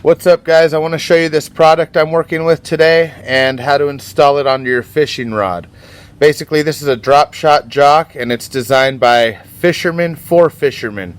What's up, guys? I want to show you this product I'm working with today and how to install it onto your fishing rod. Basically, this is a drop shot jock and it's designed by fishermen for fishermen.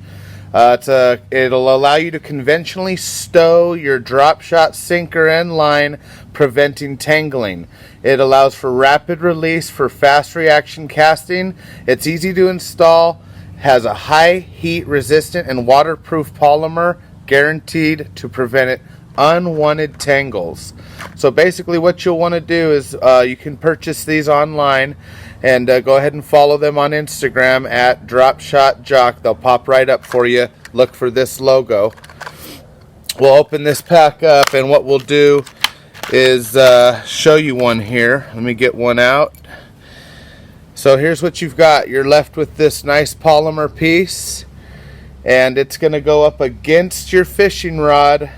It'll allow you to conventionally stow your drop shot sinker and line, preventing tangling. It allows for rapid release for fast reaction casting. It's easy to install, has a high heat resistant and waterproof polymer guaranteed to prevent unwanted tangles. So basically what you'll want to do is you can purchase these online and go ahead and follow them on Instagram at dropshotjock. They'll pop right up for you. Look for this logo. We'll open this pack up and what we'll do is show you one here. Let me get one out. So here's what you've got. You're left with this nice polymer piece, and it's going to go up against your fishing rod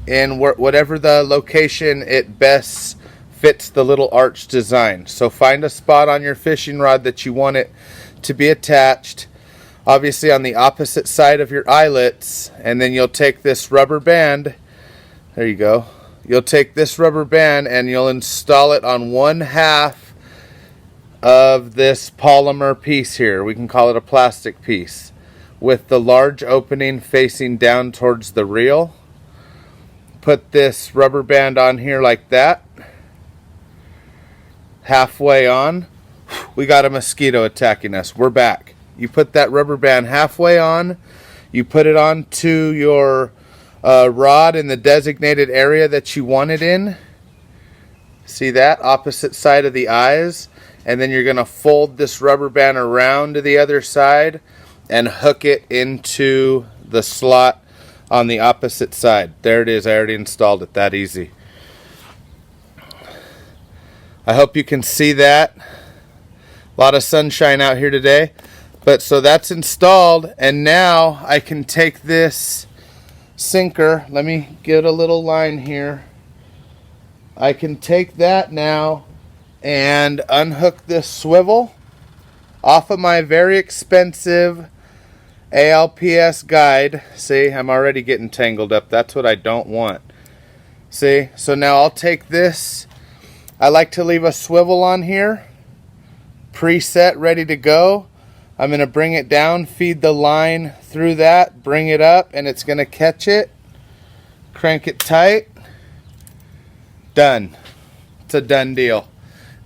in whatever the location it best fits the little arch design. So find a spot on your fishing rod that you want it to be attached, obviously on the opposite side of your eyelets, and then you'll take this rubber band, there you go, you'll take this rubber band and you'll install it on one half of this polymer piece here. We can call it a plastic piece, with the large opening facing down towards the reel. Put this rubber band on here like that. Halfway on. We got a mosquito attacking us. We're back. You put that rubber band halfway on. You put it onto your rod in the designated area that you want it in. See that? Opposite side of the eyes. And then you're going to fold this rubber band around to the other side and hook it into the slot on the opposite side. There it is. I already installed it. That easy. I hope you can see that. A lot of sunshine out here today. But so that's installed, and now I can take this sinker. Let me get a little line here. I can take that now and unhook this swivel off of my very expensive ALPS guide. See, I'm already getting tangled up. That's what I don't want. See, so now I'll take this. I like to leave a swivel on here, preset, ready to go. I'm going to bring it down, feed the line through that, bring it up, and it's going to catch it. Crank it tight. Done. It's a done deal.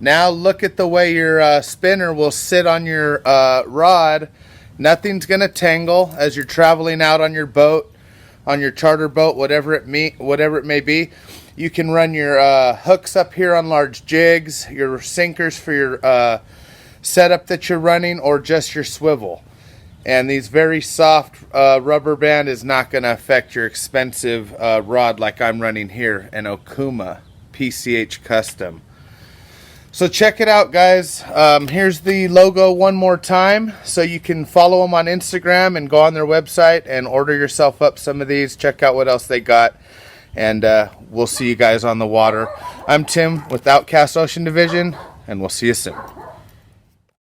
Now look at the way your spinner will sit on your rod. Nothing's going to tangle as you're traveling out on your boat, on your charter boat, whatever it may be. You can run your hooks up here on large jigs, your sinkers for your setup that you're running, or just your swivel. And these very soft rubber band is not going to affect your expensive rod like I'm running here, an Okuma PCH Custom. So check it out, guys. Here's the logo one more time, so you can follow them on Instagram and go on their website and order yourself up some of these. Check out what else they got, and we'll see you guys on the water. I'm Tim with Outcast Ocean Division, and we'll see you soon.